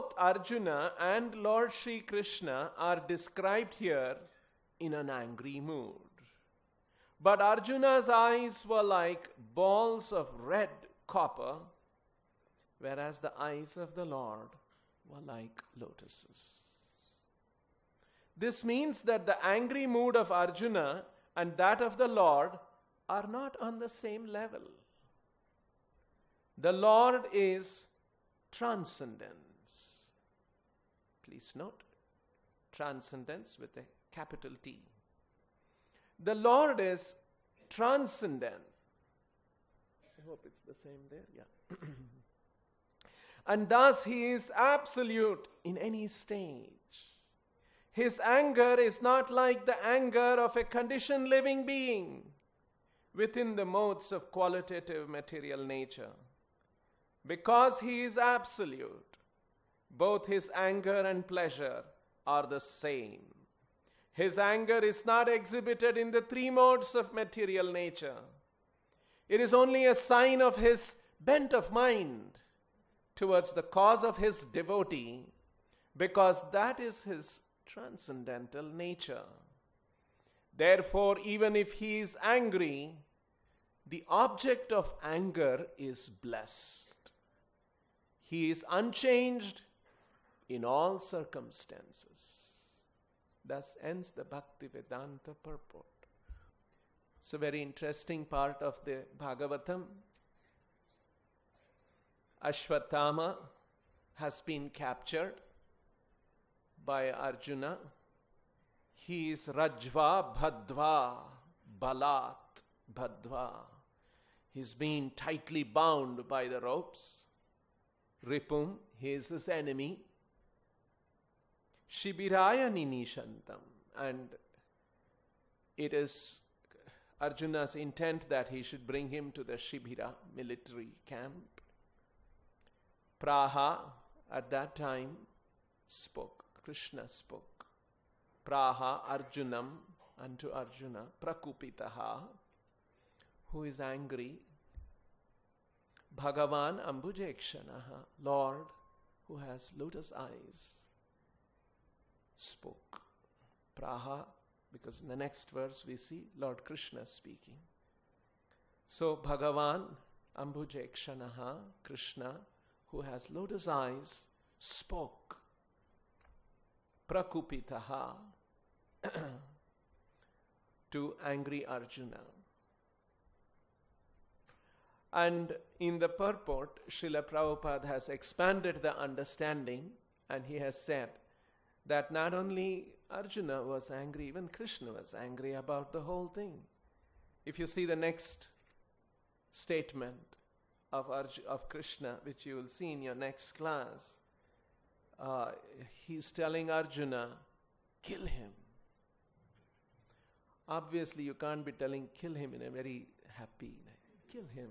both Arjuna and Lord Sri Krishna are described here in an angry mood. But Arjuna's eyes were like balls of red copper, whereas the eyes of the Lord were like lotuses. This means that the angry mood of Arjuna and that of the Lord are not on the same level. The Lord is transcendence. Please note, transcendence with a capital T. The Lord is transcendence. I hope it's the same there, yeah. And thus he is absolute in any stage. His anger is not like the anger of a conditioned living being within the modes of qualitative material nature. Because he is absolute, both his anger and pleasure are the same. His anger is not exhibited in the three modes of material nature. It is only a sign of his bent of mind towards the cause of his devotee, because that is his transcendental nature. Therefore, even if he is angry, the object of anger is blessed. He is unchanged in all circumstances. Thus ends the Bhaktivedanta purport. It's a very interesting part of the Bhagavatam. Ashwatthama has been captured by Arjuna. He is Rajva Bhadva Balat Bhadva. He's been tightly bound by the ropes. Ripum, he is his enemy. Shibiraya Ninishantam. And it is Arjuna's intent that he should bring him to the Shibira military camp. Praha at that time spoke. Krishna spoke. Praha Arjunam, unto Arjuna, Prakupitaha, who is angry. Bhagavan Ambujekshanaha, Lord, who has lotus eyes, spoke. Praha, because in the next verse we see Lord Krishna speaking. So Bhagavan Ambujekshanaha, Krishna, who has lotus eyes, spoke. Prakupitaha to angry Arjuna. And in the purport, Srila Prabhupada has expanded the understanding, and he has said that not only Arjuna was angry, even Krishna was angry about the whole thing. If you see the next statement of Krishna, which you will see in your next class, he's telling Arjuna, kill him. Obviously, you can't be telling kill him in a very happy, kill him.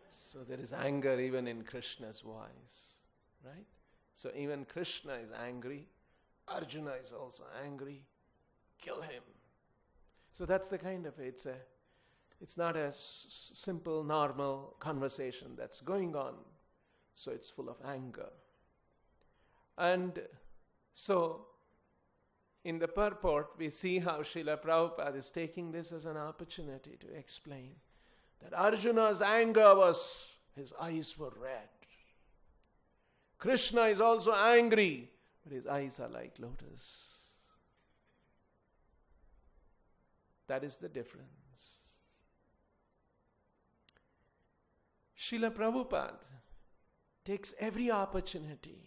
So there is anger even in Krishna's voice, right? So even Krishna is angry, Arjuna is also angry, kill him. So that's the kind of, it's not a simple, normal conversation that's going on. So it's full of anger. And so, in the purport, we see how Srila Prabhupada is taking this as an opportunity to explain that Arjuna's anger was, his eyes were red. Krishna is also angry, but his eyes are like lotus. That is the difference. Srila Prabhupada takes every opportunity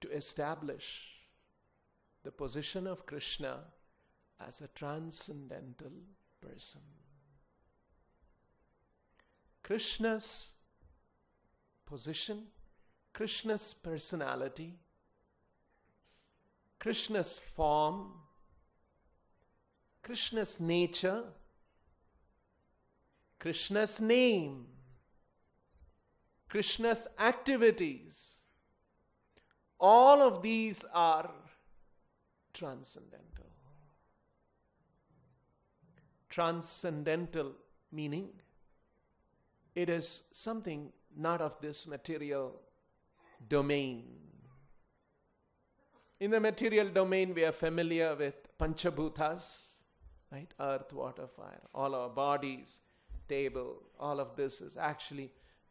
to establish the position of Krishna as a transcendental person. Krishna's position, Krishna's personality, Krishna's form, Krishna's nature, Krishna's name, Krishna's activities, all of these are transcendental. Transcendental meaning it is something not of this material domain. In the material domain, we are familiar with Panchabhutas, right? Earth, water, fire, all our bodies, table, all of this is actually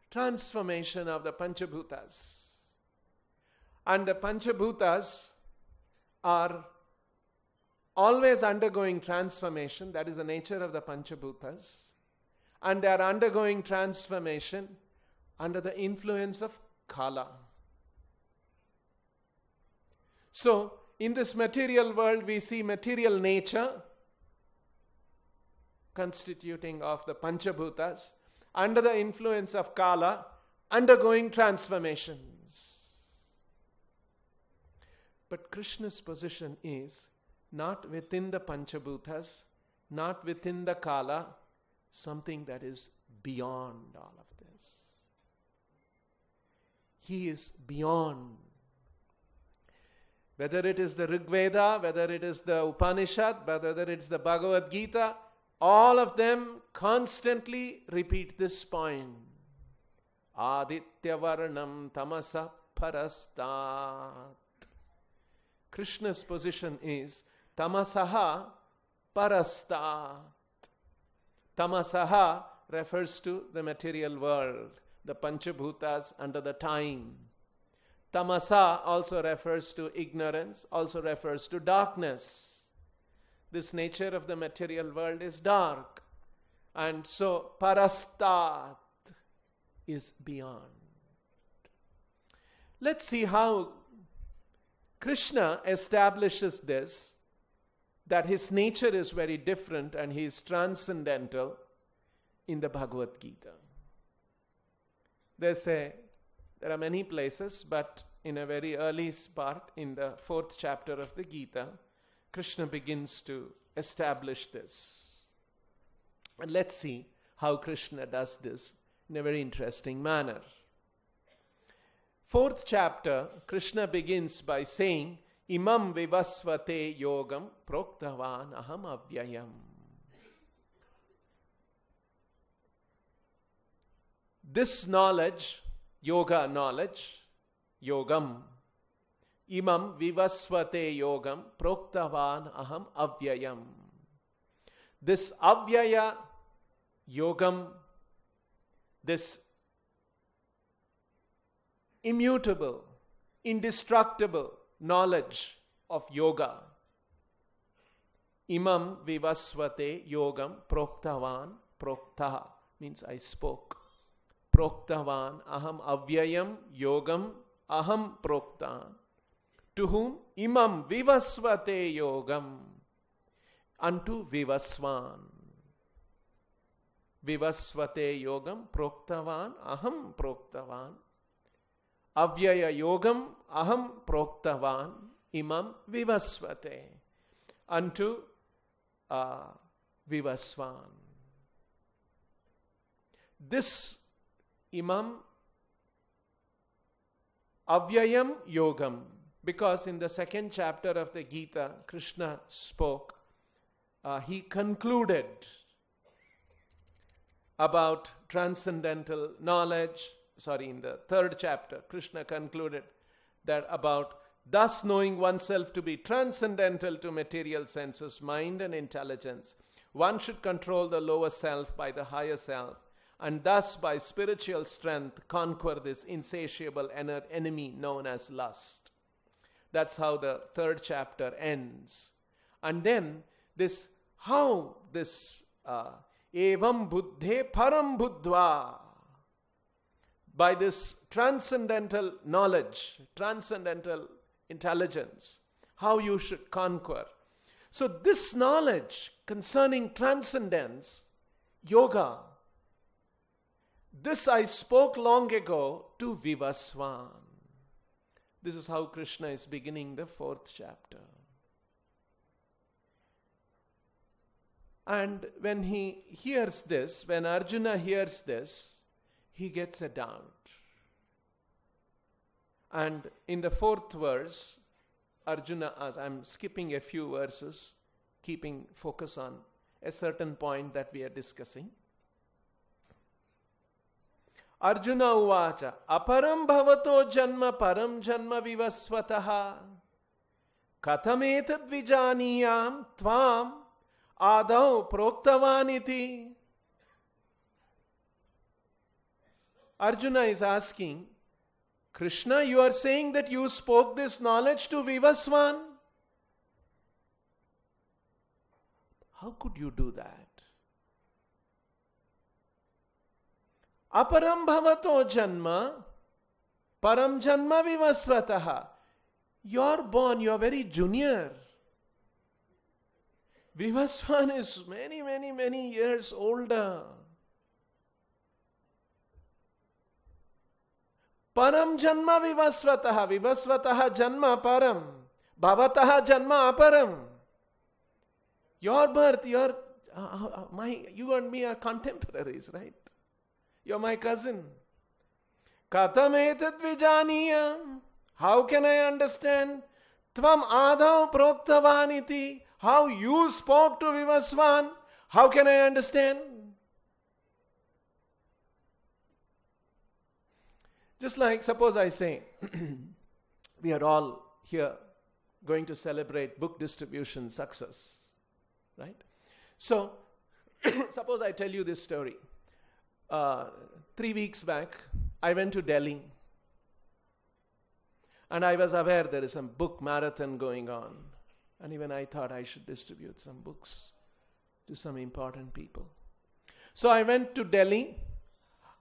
transformation of the Panchabhutas. And the Panchabhutas are always undergoing transformation. That is the nature of the Panchabhutas. And they are undergoing transformation under the influence of Kala. So, in this material world, we see material nature constituting of the Panchabhutas under the influence of Kala, undergoing transformations. But Krishna's position is not within the Panchabhutas, not within the Kala, something that is beyond all of this. He is beyond. Whether it is the Rig Veda, whether it is the Upanishad, whether it is the Bhagavad Gita, all of them constantly repeat this point. Aditya Varnam Tamasa Parastat. Krishna's position is Tamasaha Parastat. Tamasaha refers to the material world, the Panchabhutas under the time. Tamasa also refers to ignorance, also refers to darkness. This nature of the material world is dark. And so Parastat is beyond. Let's see how Krishna establishes this, that his nature is very different and he is transcendental in the Bhagavad Gita. There are many places, but in a very early part, in the 4th chapter of the Gita, Krishna begins to establish this. And let's see how Krishna does this in a very interesting manner. 4th chapter, Krishna begins by saying, Imam vivasvate yogam proktavan aham avyayam. This knowledge, yoga knowledge, yogam, imam vivasvate yogam proktavan aham avyayam. This avyaya yogam, this immutable, indestructible knowledge of yoga. Imam vivasvate yogam proktavan, proktaha means I spoke. Proktavan aham avyayam yogam aham proktan. To whom? Imam vivasvate yogam. Unto Vivasvan. Vivasvate yogam proktavan aham proktavan. Avyaya yogam aham proktavan imam vivasvate. Unto Vivasvan. This imam avyayam yogam, because in the 2nd chapter of the Gita, Krishna spoke, he concluded about transcendental knowledge. In the 3rd chapter, Krishna concluded that about thus knowing oneself to be transcendental to material senses, mind and intelligence, one should control the lower self by the higher self, and thus by spiritual strength conquer this insatiable enemy known as lust. That's how the 3rd chapter ends. And then this, how this evam buddhe param buddhva, by this transcendental knowledge, transcendental intelligence, how you should conquer. So this knowledge concerning transcendence, yoga, this I spoke long ago to Vivasvan. This is how Krishna is beginning the 4th chapter. And when he hears this, when Arjuna hears this, he gets a doubt. And in the 4th verse, Arjuna asks, I'm skipping a few verses, keeping focus on a certain point that we are discussing. Arjuna uvacha aparam bhavato janma param janma vivasvataha kathametad vijaniyam tvam adau proktavaniti. Arjuna is asking, Krishna, you are saying that you spoke this knowledge to Vivaswan? How could you do that? Aparam bhavato janma, param janma vivasvataha. You're born, you're very junior. Vivaswan is many years older. Param janma vivasvataha. Vivasvataha janma param. Bhavataha janma aparam. Your birth, you and me are contemporaries, right? You're my cousin. Katham etat vijaniyam. How can I understand? Tvam adau proktavaniti. How you spoke to Vivaswan. How can I understand? Just like, suppose I say, we are all here going to celebrate book distribution success, right? So, suppose I tell you this story. 3 weeks back, I went to Delhi, and I was aware there is some book marathon going on, and even I thought I should distribute some books to some important people. So I went to Delhi.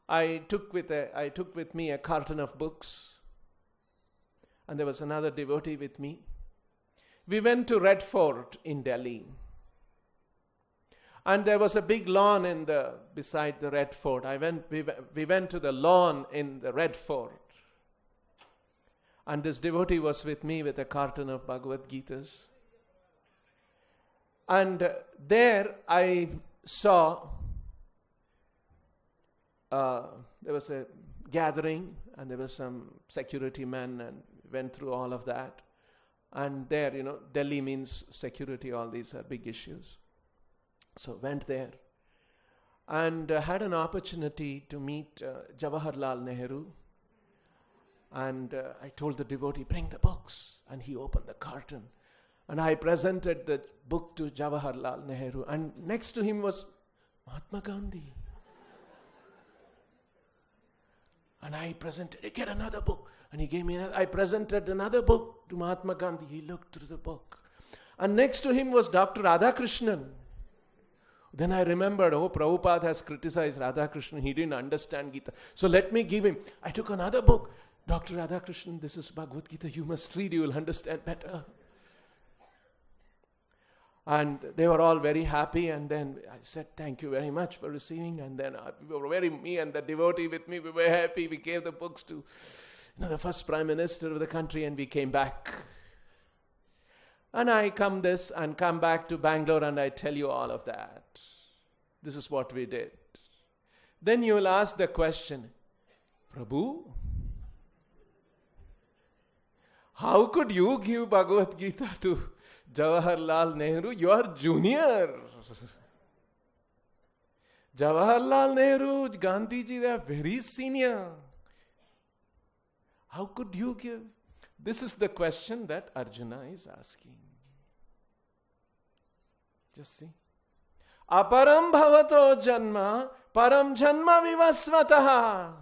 I took with me a carton of books, and there was another devotee with me. We went to Red Fort in Delhi, and there was a big lawn beside the Red Fort. We went to the lawn in the Red Fort, and this devotee was with me with a carton of Bhagavad Gitas. And there I saw there was a gathering, and there was some security men, and went through all of that. And there, Delhi means security, all these are big issues. So went there, and had an opportunity to meet Jawaharlal Nehru. And I told the devotee, bring the books. And he opened the carton. And I presented the book to Jawaharlal Nehru. And next to him was Mahatma Gandhi. And I presented, get another book. And he gave me I presented another book to Mahatma Gandhi. He looked through the book. And next to him was Dr. Radhakrishnan. Then I remembered, Prabhupada has criticized Radhakrishnan. He didn't understand Gita. So let me give him. I took another book. Dr. Radhakrishnan, this is Bhagavad Gita. You must read, you will understand better. And they were all very happy, and then I said, thank you very much for receiving. And then me and the devotee with me, we were happy. We gave the books to the first Prime Minister of the country, and we came back. And I come back to Bangalore, and I tell you all of that. This is what we did. Then you will ask the question, Prabhu, how could you give Bhagavad Gita to Jawaharlal Nehru? You are junior. Jawaharlal Nehru, Gandhiji, they are very senior. How could you give? This is the question that Arjuna is asking. Just see. Aparam bhavato janma, param janma vivasvataha.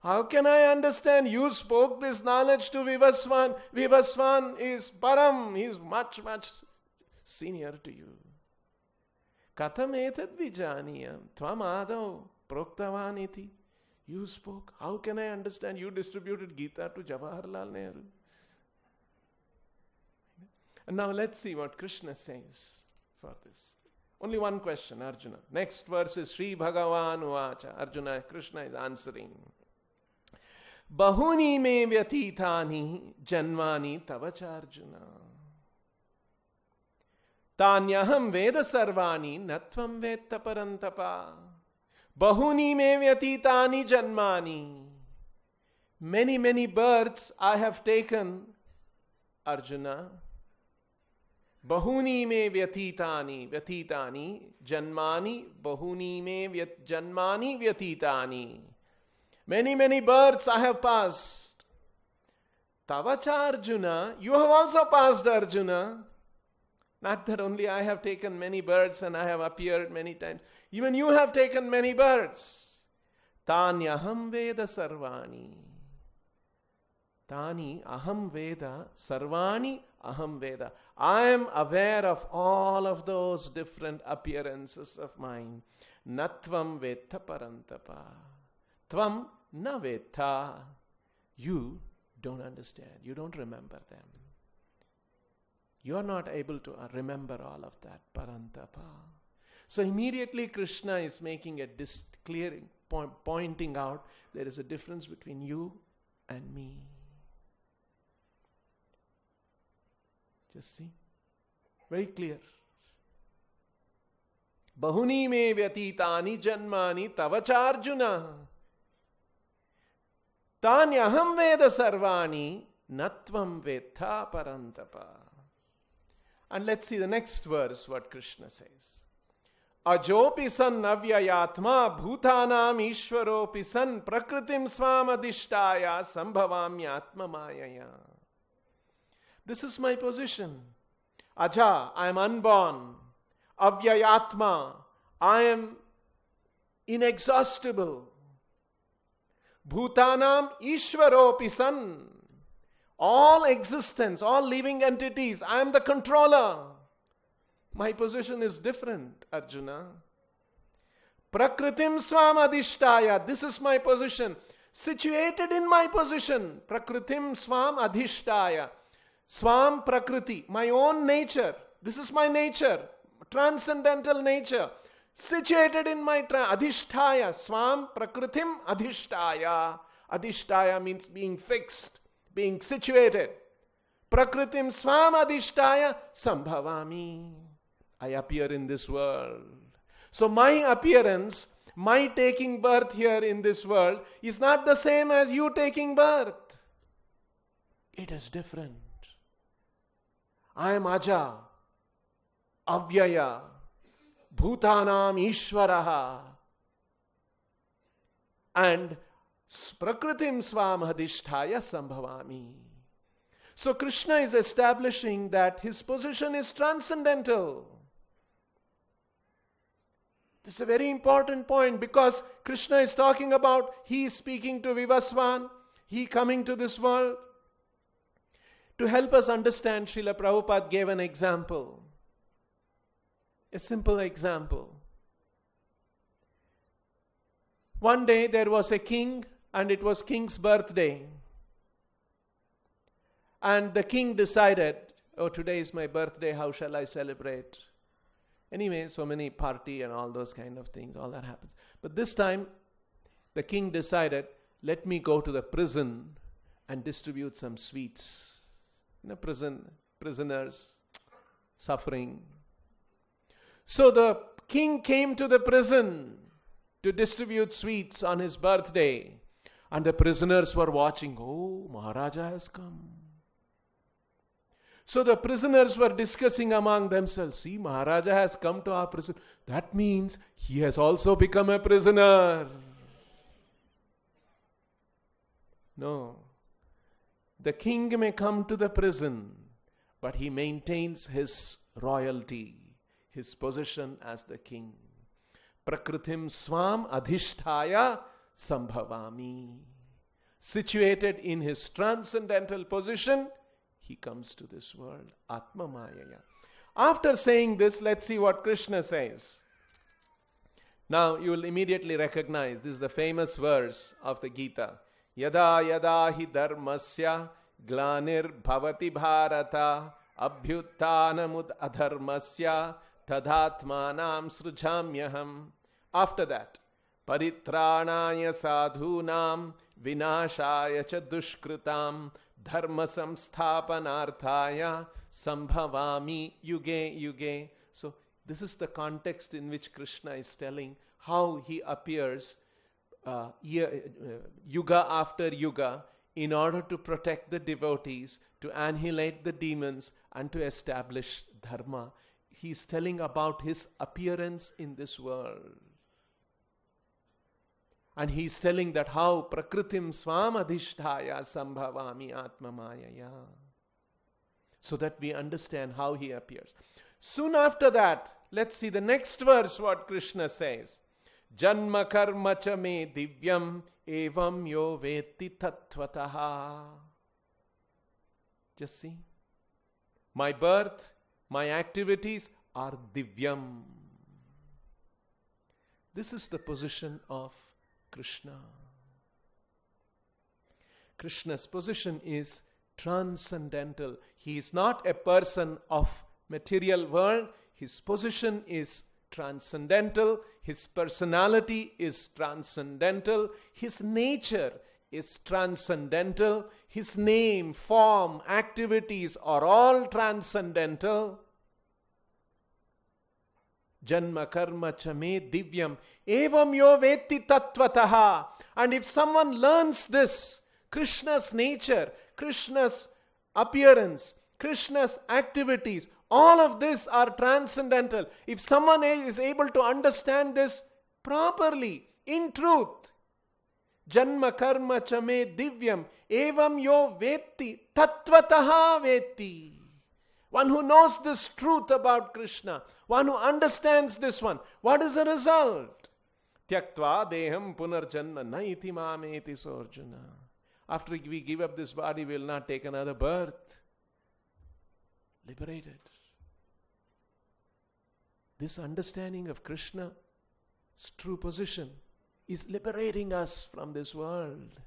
How can I understand? You spoke this knowledge to Vivaswan. Vivaswan is param. He is much senior to you. Katham etad vijaniyam tvam adau proktavaniti. You spoke. How can I understand? You distributed Gita to Jawaharlal Nehru. And now let's see what Krishna says for this. Only one question, Arjuna. Next verse is Sri Bhagavan Uvacha. Arjuna, Krishna is answering. Bahuni me vyatithani janmani tavacha Arjuna. Tanyaham veda sarvani natvam vetta parantapa. Bahuni me vyatithani janmani. Many births I have taken, Arjuna. Bahuni me vyatithani janmani. Bahuni me janmani vyatithani. Many, many births I have passed. Tavacha Arjuna, you have also passed, Arjuna. Not that only I have taken many births and I have appeared many times. Even you have taken many births. Tanyaham Veda Sarvani. Tani Aham Veda Sarvani Aham Veda. I am aware of all of those different appearances of mine. Natvam Vetha Parantapa. Tvam na Vetha. You don't understand. You don't remember them. You are not able to remember all of that. Parantapa. So immediately Krishna is making a clearing, pointing out there is a difference between you and me. Just see. Very clear. Bahuni me vyatitani janmani tavacharjuna. Tanyaham veda sarvani natvam vetha parantapa. And let's see the next verse, what Krishna says. Ajopi san navyayatma bhutanam ishwaropi san prakritim svamadishtaya sambhavamyatma mayaya. This is my position. Aja, I am unborn. Avyayatma, I am inexhaustible. Bhutanam ishwaropi san. All existence, all living entities, I am the controller. My position is different, Arjuna. Prakritim svamadishtaya, this is my position. Situated in my position. Prakritim swam adhishtaya. Swam prakriti, my own nature. This is my nature, transcendental nature. Situated in my adhishtaya. Swam prakritim adhishtaya. Adhishtaya means being fixed, being situated. Prakritim swam adhishtaya sambhavami. I appear in this world. So my appearance, my taking birth here in this world is not the same as you taking birth. It is different. I am Aja, Avyaya, Bhutanam Ishvaraha, and Prakritim Swam Hadishtaya Sambhavami. So Krishna is establishing that his position is transcendental. This is a very important point because Krishna is talking about he is speaking to Vivaswan, he coming to this world. To help us understand, Srila Prabhupada gave an example. A simple example. One day there was a king and it was king's birthday. And the king decided, oh, today is my birthday, how shall I celebrate? Anyway, so many party and all those kind of things, all that happens. But this time, the king decided, let me go to the prison and distribute some sweets. Prisoners suffering. So the king came to the prison to distribute sweets on his birthday. And the prisoners were watching. Oh, Maharaja has come. So the prisoners were discussing among themselves. See, Maharaja has come to our prison. That means he has also become a prisoner. No. The king may come to the prison, but he maintains his royalty, his position as the king. Prakritim swam adhishtaya sambhavami. Situated in his transcendental position, he comes to this world. Atma Mayaya. After saying this, let's see what Krishna says. Now you will immediately recognize this is the famous verse of the Gita. Yada yada hi dharmasya glanir bhavati bharata abhyuttanamud adharmasya tadhatmanam srujamyaham. After that, paritranaya sadhunam vinashaya cha dushkritam dharma samsthapanarthaya sambhavami yuge yuge. So this is the context in which Krishna is telling how he appears yuga after yuga in order to protect the devotees, to annihilate the demons and to establish dharma. He is telling about his appearance in this world. And he's telling that how prakritim swamadhisthaya sambhavami atmamayaya. So that we understand how he appears. Soon after that, let's see the next verse what Krishna says. Janma karma cha me divyam evam yo veti tattvataha. Just see. My birth, my activities are divyam. This is the position of Krishna. Krishna's position is transcendental. He is not a person of material world. His position is transcendental. His personality is transcendental. His nature is transcendental. His name, form, activities are all transcendental. Janma karma cha me divyam evam yo veti tattvataha. And if someone learns this, Krishna's nature, Krishna's appearance, Krishna's activities, all of this are transcendental. If someone is able to understand this properly, in truth, Janma karma cha me divyam evam yo veti tattvataha veti. One who knows this truth about Krishna, one who understands this one, what is the result? Tyaktva deham punarjanma na iti mameti sorjuna. After we give up this body, we will not take another birth. Liberated. This understanding of Krishna's true position is liberating us from this world.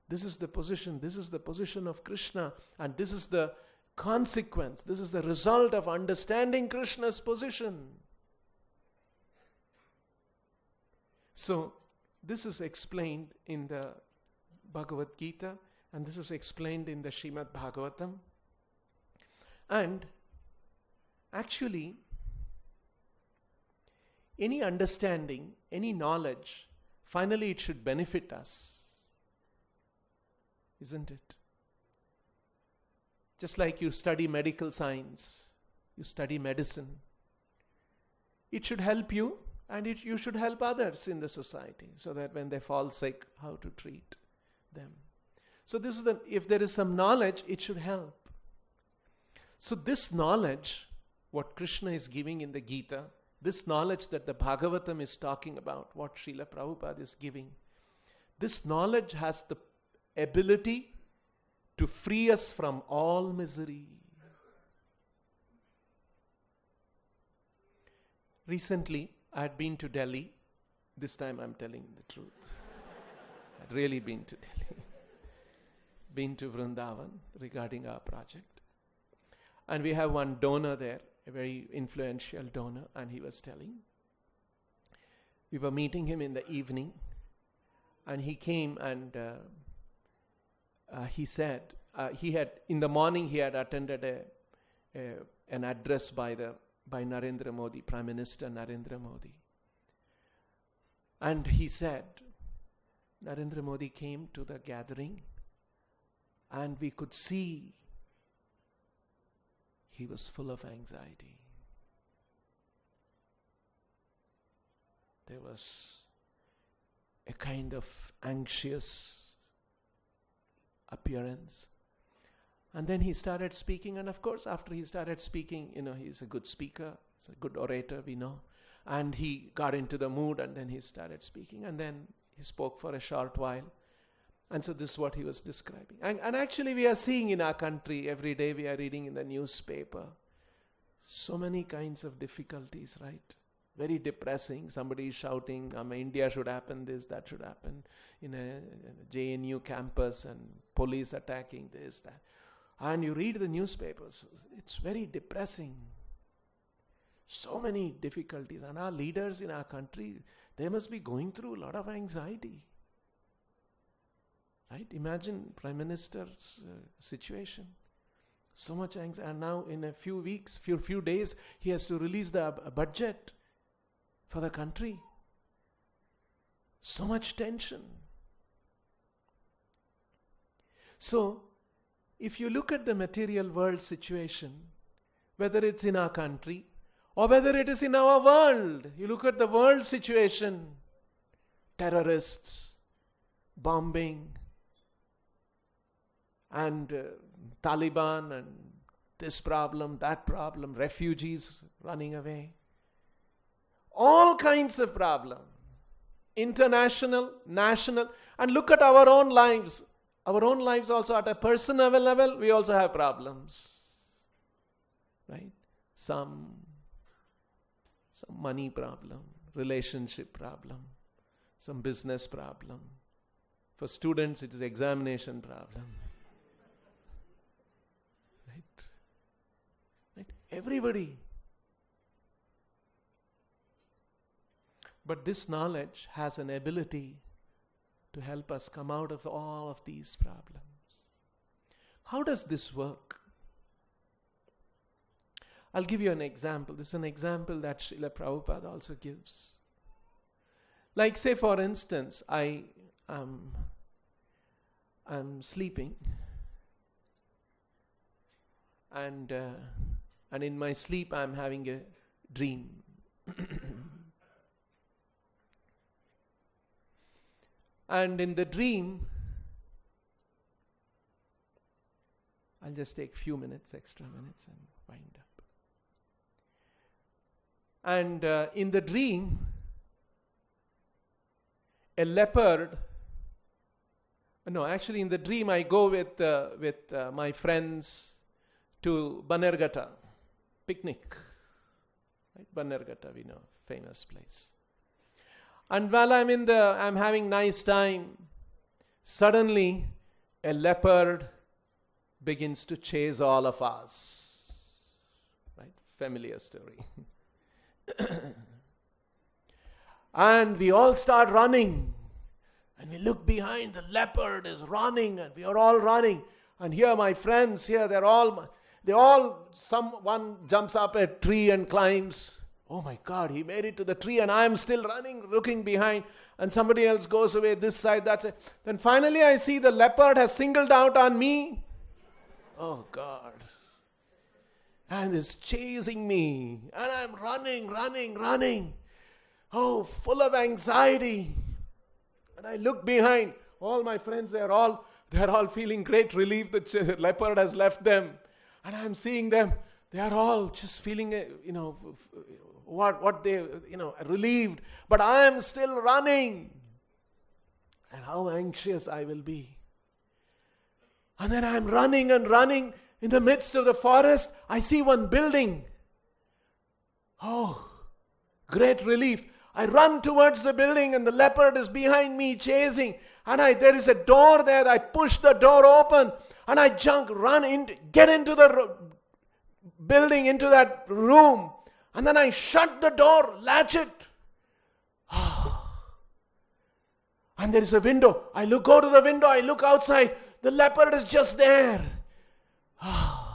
This is the position of Krishna, and this is the consequence, this is the result of understanding Krishna's position. So, this is explained in the Bhagavad Gita, and this is explained in the Srimad Bhagavatam. And actually, any understanding, any knowledge, finally it should benefit us. Isn't it? Just like you study medical science, you study medicine. It should help you, and you should help others in the society, so that when they fall sick, how to treat them. So this is if there is some knowledge, it should help. So this knowledge, what Krishna is giving in the Gita, this knowledge that the Bhagavatam is talking about, what Srila Prabhupada is giving, this knowledge has the ability to free us from all misery. Recently, I had been to Delhi. This time I'm telling the truth. I'd really been to Delhi. Been to Vrindavan regarding our project. And we have one donor there, a very influential donor, and he was telling. We were meeting him in the evening, and he came and he said, in the morning he had attended an address by Narendra Modi, Prime Minister Narendra Modi. And he said, Narendra Modi came to the gathering, and we could see he was full of anxiety. There was a kind of anxious appearance. And then he started speaking, and of course after he started speaking, he's a good speaker, he's a good orator, we know. And he got into the mood, and then he started speaking, and then he spoke for a short while. And so this is what he was describing. And actually we are seeing in our country, every day we are reading in the newspaper, so many kinds of difficulties, right? Very depressing. Somebody is shouting, India should happen, this, that should happen, in a JNU campus, and police attacking this, that. And you read the newspapers, it's very depressing. So many difficulties. And our leaders in our country, they must be going through a lot of anxiety. Right? Imagine Prime Minister's situation. So much anxiety. And now in a few weeks, few days, he has to release the budget for the country. So much tension. So, if you look at the material world situation, whether it's in our country or whether it is in our world, you look at the world situation, terrorists, bombing, and Taliban, and this problem, that problem, refugees running away. All kinds of problems. International, national, and look at our own lives. Our own lives also at a personal level, we also have problems. Right? Some money problem, relationship problem, some business problem. For students, it is examination problem. Right? Everybody. But this knowledge has an ability to help us come out of all of these problems. How does this work? I'll give you an example. This is an example that Srila Prabhupada also gives. Like, say for instance, I'm sleeping, and in my sleep I'm having a dream. And in the dream, I'll just take few minutes, extra minutes, and wind up. And in the dream, a leopard. No, actually, in the dream, I go with my friends to Banerghatta, picnic. Right? Banerghatta, we know, famous place. And while I'm having nice time, suddenly a leopard begins to chase all of us. Right? Familiar story. And we all start running. And we look behind, the leopard is running, and we are all running. And here my friends, someone jumps up a tree and climbs. Oh my God, he made it to the tree and I am still running, looking behind. And somebody else goes away this side, that side. Then finally I see the leopard has singled out on me. Oh God. And is chasing me. And I'm running. Oh, full of anxiety. And I look behind. All my friends, they're all feeling great relief. The leopard has left them. And I'm seeing them. They are all just feeling, what they, relieved. But I am still running. And how anxious I will be. And then I'm running. In the midst of the forest, I see one building. Oh, great relief. I run towards the building and the leopard is behind me chasing. And there is a door there. I push the door open and I get into the building, into that room. And then I shut the door, latch it. And there is a window. Go to the window, I look outside. The leopard is just there. I'm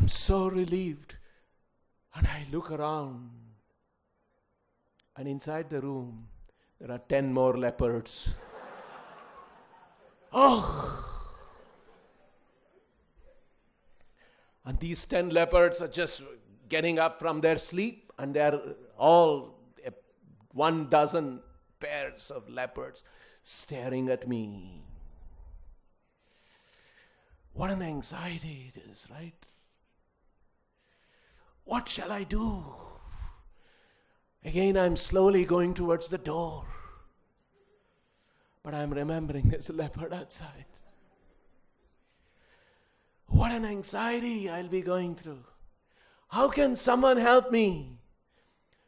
so relieved. And I look around. And inside the room, there are 10 more leopards. And these 10 leopards are just getting up from their sleep, and they are all 12 pairs of leopards staring at me. What an anxiety it is, right? What shall I do? Again, I'm slowly going towards the door. But I'm remembering there's a leopard outside. What an anxiety I'll be going through. How can someone help me?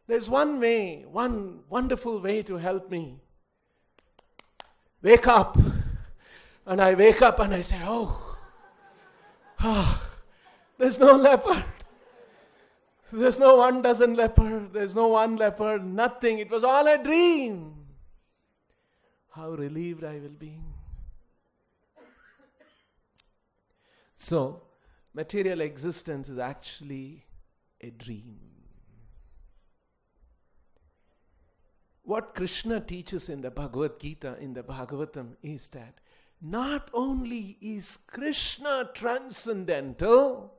There's one way, one wonderful way to help me. Wake up. And I wake up and I say, there's no leopard. There's no 12 leopard. There's no one leopard. Nothing. It was all a dream. How relieved I will be. So, material existence is actually a dream. What Krishna teaches in the Bhagavad Gita, in the Bhagavatam, is that not only is Krishna transcendental,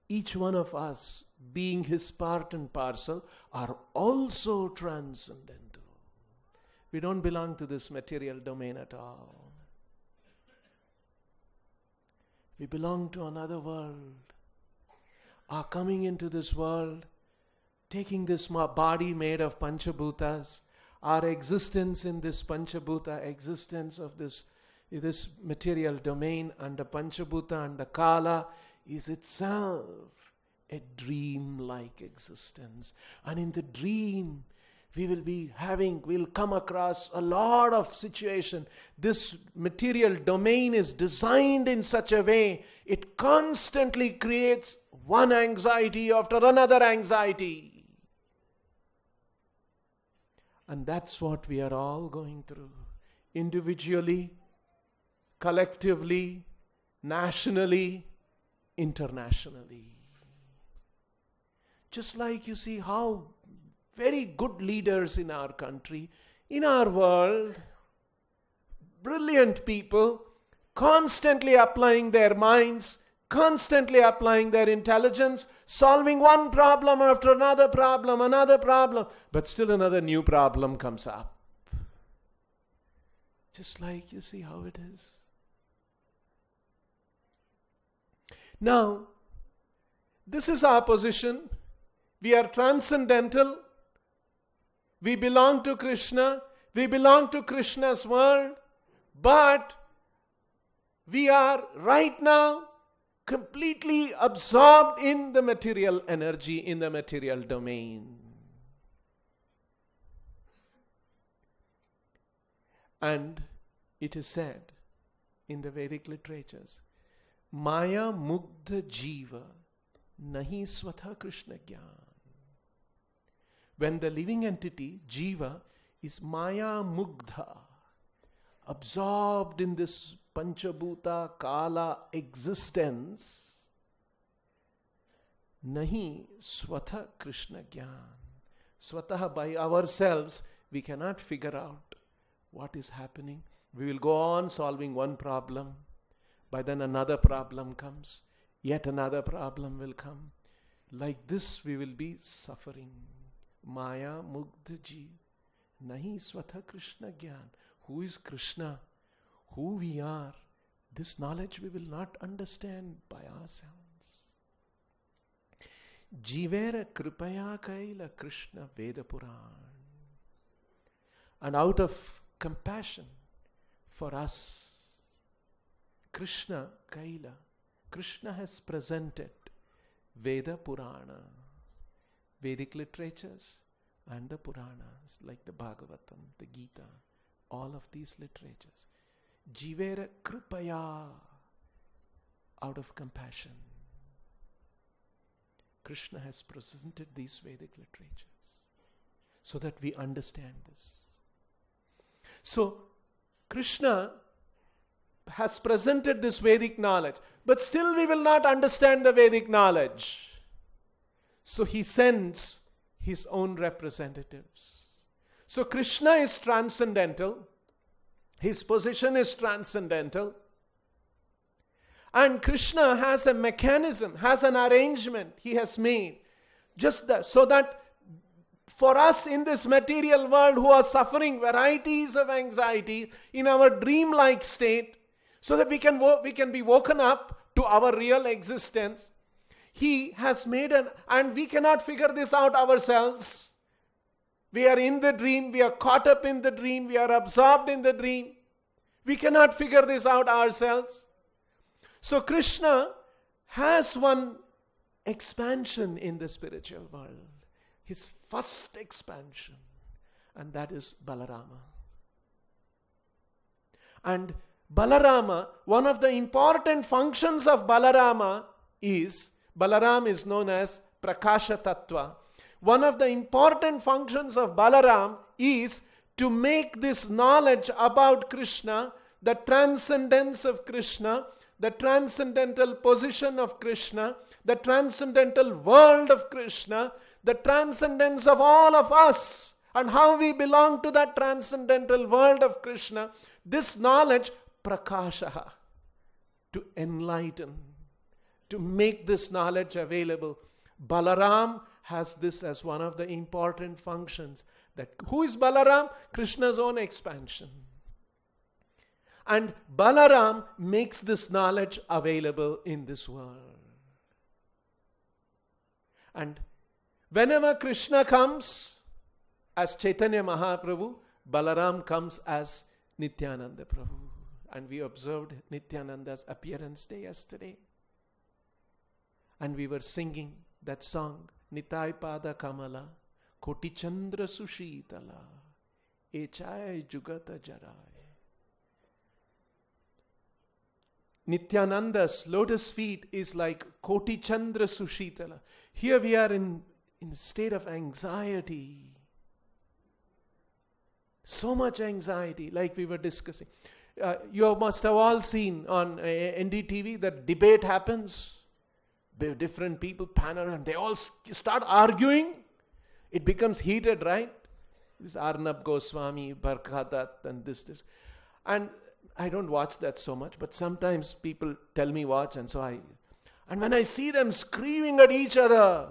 each one of us being his part and parcel, are also transcendental. We don't belong to this material domain at all. We belong to another world. Our coming into this world, taking this body made of Panchabhutas, our existence in this Panchabhuta, existence of this material domain and the Panchabhuta and the Kala is itself a dream-like existence. And in the dream, we'll come across a lot of situation. This material domain is designed in such a way, it constantly creates one anxiety after another anxiety. And that's what we are all going through. Individually, collectively, nationally, internationally. Just like you see how very good leaders in our country, in our world, brilliant people, constantly applying their minds, constantly applying their intelligence, solving one problem after another problem, but still another new problem comes up. Just like you see how it is. Now, this is our position. We are transcendental. We belong to Krishna. We belong to Krishna's world. But we are right now completely absorbed in the material energy, in the material domain. And it is said in the Vedic literatures, Maya Mugdha Jiva Nahi Swatha Krishna Gyan. When the living entity, Jiva, is Maya Mugdha, absorbed in this Panchabhuta Kala existence, Nahi Swatha Krishna Gyan. Swataha, by ourselves, we cannot figure out what is happening. We will go on solving one problem. By then another problem comes. Yet another problem will come. Like this we will be suffering. Maya Mugdha Ji. Nahi Swatha Krishna Gyan. Who is Krishna? Who we are? This knowledge we will not understand by ourselves. Jivera Kripaya Kaila Krishna Veda Puran. And out of compassion for us, Krishna Kaila, Krishna has presented Veda Purana, Vedic literatures and the Puranas like the Bhagavatam, the Gita, all of these literatures. Jivera Kripaya, out of compassion. Krishna has presented these Vedic literatures so that we understand this. So, Krishna has presented this Vedic knowledge, but still we will not understand the Vedic knowledge. So he sends his own representatives. So Krishna is transcendental. His position is transcendental. And Krishna has a mechanism, has an arrangement he has made. Just that, so that for us in this material world who are suffering varieties of anxiety in our dreamlike state, so that we can be woken up to our real existence, he has made and we cannot figure this out ourselves. We are in the dream, we are caught up in the dream, we are absorbed in the dream. We cannot figure this out ourselves. So Krishna has one expansion in the spiritual world. His first expansion. And that is Balarama. And Balarama, one of the important functions of Balarama is known as Prakasha Tattva. One of the important functions of Balaram is to make this knowledge about Krishna, the transcendence of Krishna, the transcendental position of Krishna, the transcendental world of Krishna, the transcendence of all of us, and how we belong to that transcendental world of Krishna. This knowledge, Prakasha, to enlighten, to make this knowledge available. Balaram has this as one of the important functions. That who is Balaram? Krishna's own expansion. And Balaram makes this knowledge available in this world. And whenever Krishna comes as Chaitanya Mahaprabhu, Balaram comes as Nityananda Prabhu. And we observed Nityananda's appearance day yesterday. And we were singing that song, Nitai Pada Kamala, Koti Chandra Sushitala, Echai Jugata Jarai. Nityananda's lotus feet is like Koti Chandra Sushitala. Here we are in a state of anxiety. So much anxiety, like we were discussing. You must have all seen on NDTV that debate happens. Different people panel and they all start arguing. It becomes heated, right? This Arnab Goswami, Barkhadat and this. And I don't watch that so much, but sometimes people tell me watch, and when I see them screaming at each other,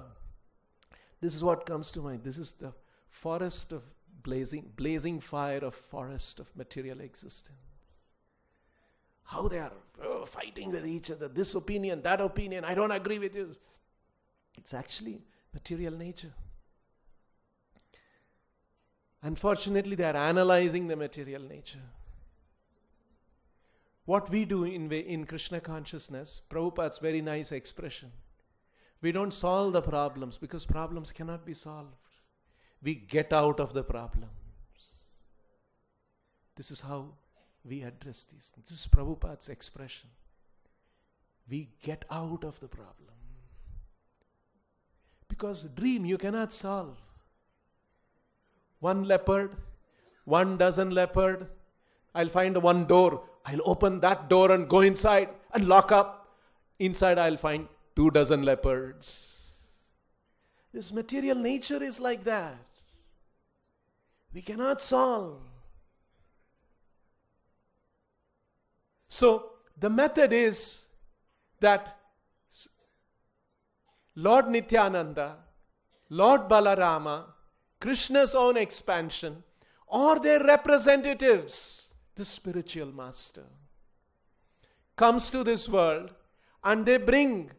this is what comes to mind. This is the forest of blazing fire of forest of material existence. How they are fighting with each other. This opinion, that opinion, I don't agree with you. It's actually material nature. Unfortunately, they are analyzing the material nature. What we do in Krishna consciousness, Prabhupada's very nice expression. We don't solve the problems because problems cannot be solved. We get out of the problems. This is how we address these. This is Prabhupada's expression. We get out of the problem. Because dream you cannot solve. One leopard, 1 leopard. I'll find one door. I'll open that door and go inside and lock up. Inside I'll find 2 leopards. This material nature is like that. We cannot solve. So the method is that Lord Nityananda, Lord Balarama, Krishna's own expansion, or their representatives, the spiritual master, comes to this world and they bring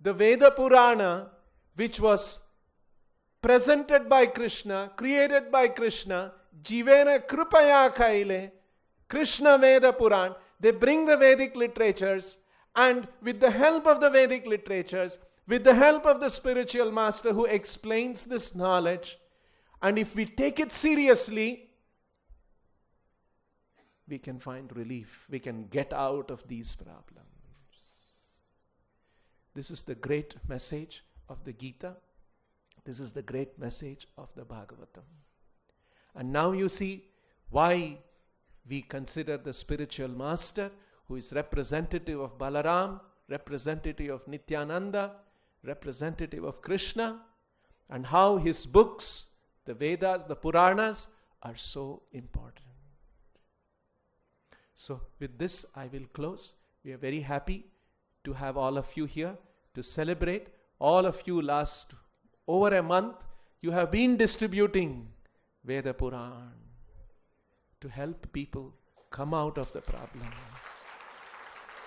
the Veda Purana, which was presented by Krishna, created by Krishna, Jivena Kripaya Kaile, Krishna Veda Puran. They bring the Vedic literatures, and with the help of the Vedic literatures, with the help of the spiritual master who explains this knowledge, and if we take it seriously, we can find relief. We can get out of these problems. This is the great message of the Gita. This is the great message of the Bhagavatam. And now you see why we consider the spiritual master, who is representative of Balaram, representative of Nityananda, representative of Krishna, and how his books, the Vedas, the Puranas, are so important. So with this I will close. We are very happy to have all of you here to celebrate. All of you last over a month, you have been distributing Veda Puran to help people come out of the problems.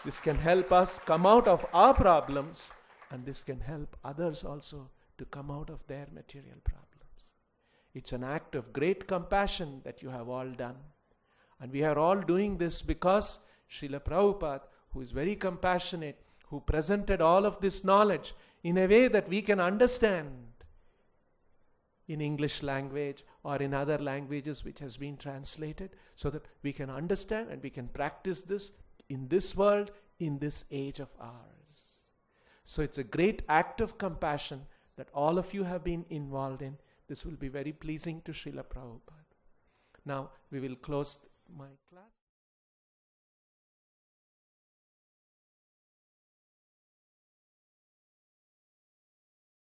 This can help us come out of our problems, and this can help others also to come out of their material problems. It's an act of great compassion that you have all done. And we are all doing this because Srila Prabhupada, who is very compassionate, who presented all of this knowledge in a way that we can understand in English language or in other languages which has been translated, so that we can understand and we can practice this in this world, in this age of ours. So it's a great act of compassion that all of you have been involved in. This will be very pleasing to Srila Prabhupada. Now we will close my class.